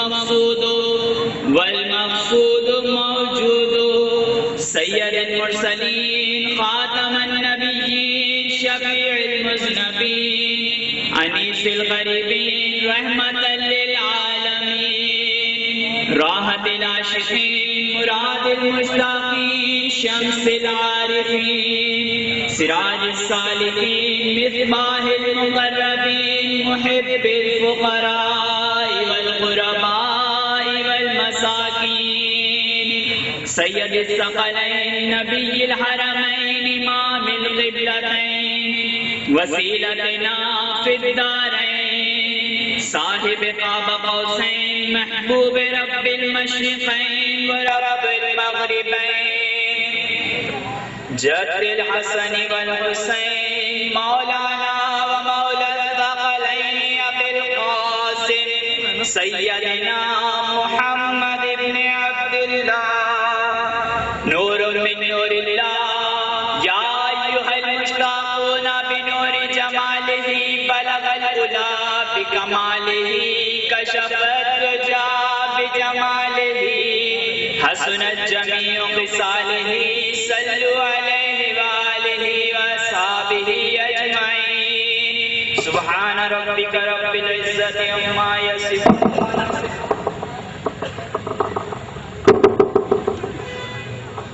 مقصود والمقصود موجود سید المرسلین خاتم النبیین شفیع المذنبین انیس الغریبین رحمت للعالمین راحت العاشقین مراد المشتاقین شمس العارفین سراج السالکین مصباح المقربین محب الفقراء والغرباء والمساکین سید الثقلین نبی الحرمین امام القبلتین وسیلتنا فی الدارین صاحب قاب قوسین محبوب رب المشرقین ورب المغربین جد الحسن والحسین مولانا ومولا الثقلین ابی القاسم سیدنا محمد بن عبداللہ نور من نور اللہ یا ایہا المشتاقون بنور جمالہ بلغ العلا بکمالہ کشف الرجا بجمالہ حسنت جمیع خصالہ صلوا علیہ وآلہ وصحبہ اجمعین سبحان ربک رب العزت عما یصفون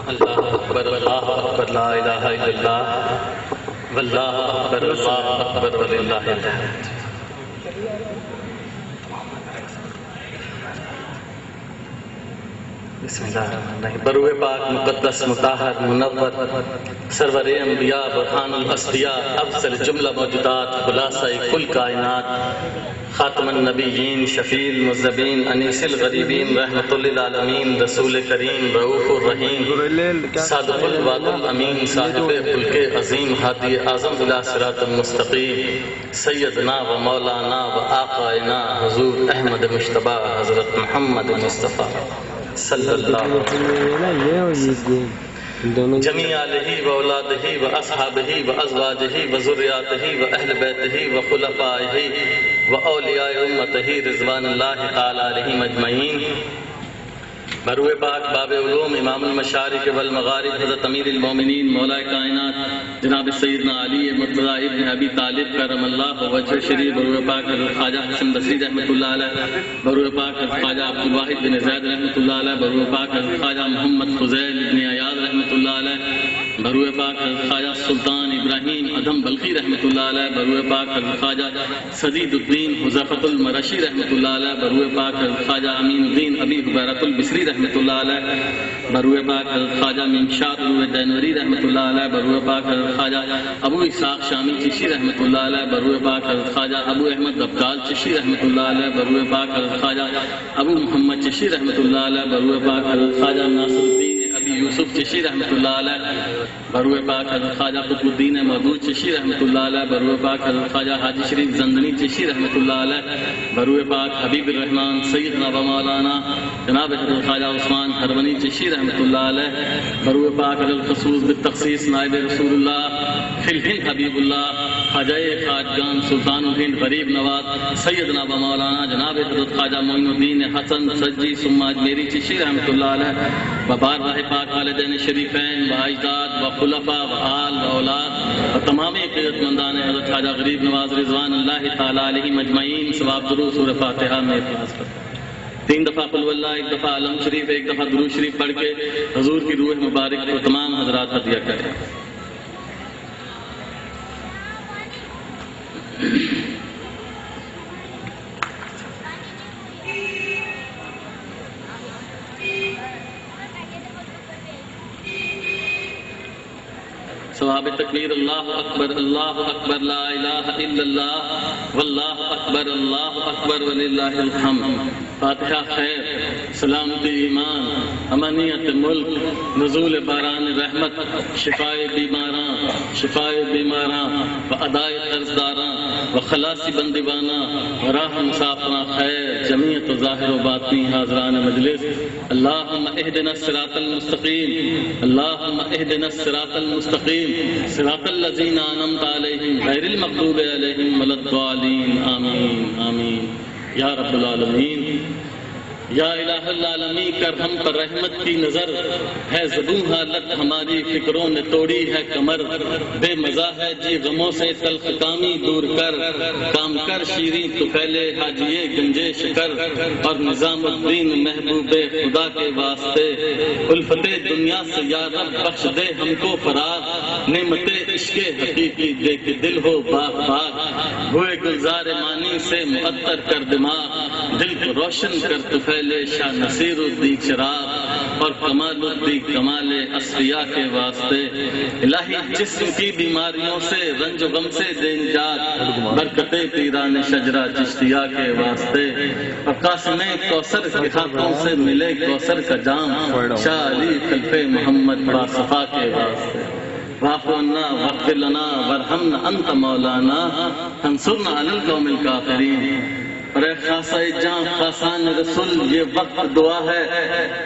اللہ اکبر اللہ اکبر لا الہ الا اللہ واللہ اکبر اللہ اکبر وللہ الحمد بسم اللہ الرحمن الرحیم بروئے پاک مقدس مطہر منور سرور انبیاء برہان الاسفیاء افضل جملہ موجودات خلاصہ کل کائنات خاتم النبیین شفیع المذنبین انیس الغریبین رحمت للعالمین رسول کریم رؤوف الرحیم صادق الوعد الامین صاحب خلق عظیم ہادی اعظم الی صراط المستقیم سیدنا و مولانا و آقائنا حضور احمد مجتبی حضرت محمد مصطفیٰ صلی اللہ علیہ وسلم جميع آلہ و اولادہ و اصحابہ و ازواجہ و ذریاتہ و اہل بیتہ و خلفائہ و اولیاء امتہ رضوان اللہ تعالی علیہم اجمعین بروئے پاک باب علوم امام المشارق والمغارب حضرت امیر المومنین مولا کائنات جناب سیدنا علی مرتضی ابن ابی طالب کرم اللہ وجہ شریف بروئے پاک خواجہ حسن بصری رحمۃ اللہ علیہ بروئے پاک خواجہ عبد الواحد بن زید رحمۃ اللہ علیہ بروئے پاک خواجہ محمد فضیل بن ایاز رحمۃ اللہ علیہ بروئے پاک خواجہ سلطان ابراہیم ادم بلخی رحمۃ اللہ علیہ بروئے پاک خواجہ سدید الدین حذیفۃ المرشی رحمۃ اللہ علیہ بروئے پاک خواجہ امین الدین ابی حبیرۃ البصری رحمۃ اللہ علیہ بروئے پاک خواجہ منشاد دینوری رحمۃ اللہ علیہ بروئے پاک خواجہ ابو اسحاق شامی چشتی رحمۃ اللہ علیہ بروئے پاک خواجہ ابو احمد ابدال چشتی رحمۃ اللہ علیہ بروئے پاک خواجہ ابو محمد چشتی رحمۃ اللہ علیہ بروئے پاک خواجہ ناصر الدین ابی یوسف چشتی رحمۃ اللہ علیہ بروئے پاک خواجہ قطب الدین محمود چشتی رحمۃ اللہ علیہ بروئے پاک خواجہ حاجی شریف زندنی چشتی رحمۃ اللہ علیہ بروئے پاک حبیب الرحمن سیدنا و مولانا جناب خواجہ عثمان ہرونی چشتی رحمۃ اللہ علیہ بروئے پاک الخصوص بالتخصیص نائب رسول اللہ فی الہند حبیب اللہ خواجہ خواجگان سلطان الہند غریب نواز سیدنا و مولانا جناب حضرت خواجہ معین الدین حسن سجی ثم اجمیری چشتی رحمۃ اللہ علیہ ببار راہ پاک والدین شریفین و اجداد و خلفاء و آل و اولاد و تمام عقیدت مندان حضرت خواجہ غریب نواز رضوان اللہ تعالی علیہم اجمعین ثواب درود سورہ فاتحہ میں اخلاص کرتے 3 دفعہ قل واللہ 1 دفعہ علم شریف 1 دفعہ درود شریف پڑھ کے حضور کی روح مبارک کو تمام حضرات ہدیہ کریں ثواب تکبیر اللہ اکبر لا الہ الا اللہ واللہ اکبر وللہ الحمد فاتحہ خیر سلامتی ایمان امنیت ملک نزول باران رحمت شفائے بیماراں و ادائے قرضداراں و خلاصی بندیوانا و راہ مسافراں خیر جمعیت و ظاہر و باطنی حاضران مجلس اللہم اہدنا الصراط المستقیم اللہم اہدنا الصراط المستقیم صراط الذین انعمت علیہم غیر المغضوب علیہم ولا الضالین آمین آمین یا رب العالمین یا الہ العالمین کر ہم پر رحمت کی نظر، ہے زبوں حالت ہماری فکروں نے توڑی ہے کمر، بے مزہ ہے جی غموں سے تلخ کامی دور کر، کام کر شیریں تو پہلے حاجیے گنجے شکر، اور نظام الدین محبوب خدا کے واسطے الفت دنیا سے یا رب بخش دے ہم کو فراغ، نعمت عشق حقیقی دے کے دل ہو باغ باغ، ہوئے گلزار مانی سے معطر کر دماغ، دل کو روشن کر تو پھیلے شاہ نصیر الدین چراغ، اور کمال الدین کمال اصفیاء کے واسطے الہی جسم کی بیماریوں سے رنج و غم سے دے نجات، برکت پیران شجرہ چشتیہ کے واسطے، اور قاسم کوثر کے ہاتھوں سے ملے کوثر کا جام، شاہ علی خلف محمد باصفا کے واسطے، واعف عنا واغفر لنا وارحمنا انت مولانا انصرنا علی القوم الکافرین۔ اور اے خاصہ جان خاصان رسول یہ وقت دعا ہے،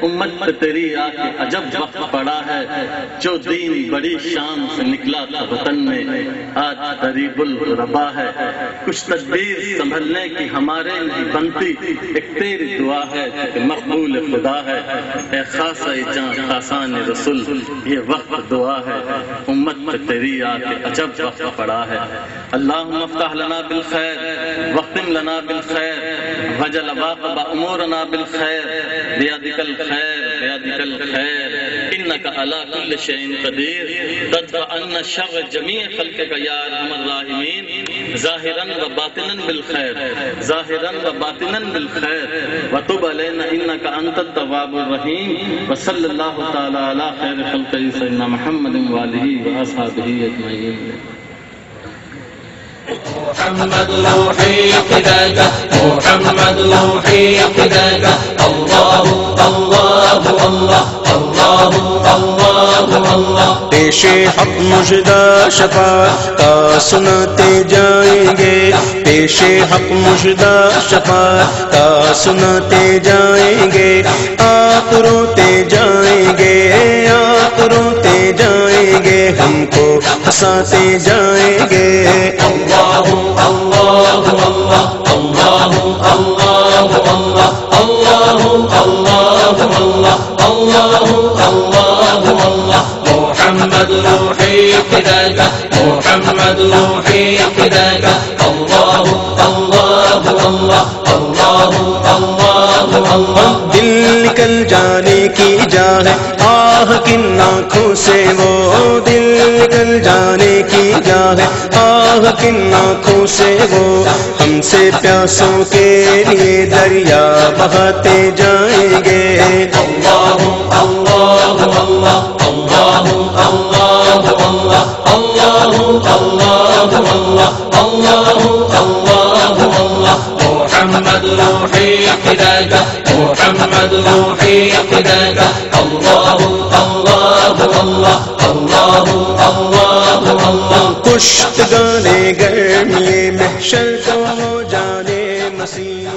امت پہ تیری آ کے عجب وقت پڑا ہے، جو دین بڑی شان سے نکلا تھا وطن میں آج قریب الغربا ہے، کچھ تدبیر سنبھلنے کی ہمارے نہیں بنتی، ایک تیری دعا ہے کہ مقبول خدا ہے، اے خاصہ جان خاصان رسول یہ وقت دعا ہے، امت پہ تیری آ کے عجب وقت پڑا ہے۔ اللہم افتح لنا بالخیر واختم لنا بالخیر وجل واقب امورنا بالخیر بیدک الخیر بیدک الخیر انک علی کل شیء قدیر تدفع عنا شر جمیع خلقک یا ارحم الراحمین ظاہرا و باطنا بالخیر ظاہرا و باطنا بالخیر وتب علینا انک انت التواب الرحیم وصلی اللہ تعالی علی خیر خلقہ سیدنا محمد وآلہ واصحابہ اجمعین۔ محمد روحي فداك محمد روحي فداك الله الله الله الله الله الله پیش حق مجدہ شفاعت کا سناتے جائیں گے، پیش حق مجدہ شفاعت کا سناتے جائیں گے، آپ روتے جائیں گے آپ روتے جائیں گے، ہم کو ہنساتے جائیں گے۔ اللہ اللہ اللہ اللہ اللہ اللہ اللہ اللہ اللہ اللہ اللہ محمد روحي فداك محمد روحي فداك الله الله الله الله الله الله دل نکل جانے کی جا ہے آہ کن آنکھوں سے، وہ دل نکل جانے کی جا ہے آہ کن آنکھوں سے، وہ ہم سے پیاسوں کے لیے دریا بہاتے جائیں گے۔ اللہ اللہ اللہ اللہ اللہ اللہ اللہ اللہ اللہ اللہ اللہ محمد روحي فداك محمد روحي فداك الله الله الله الله الله الله کشت گانے گرمی محشر کو جانے مسیح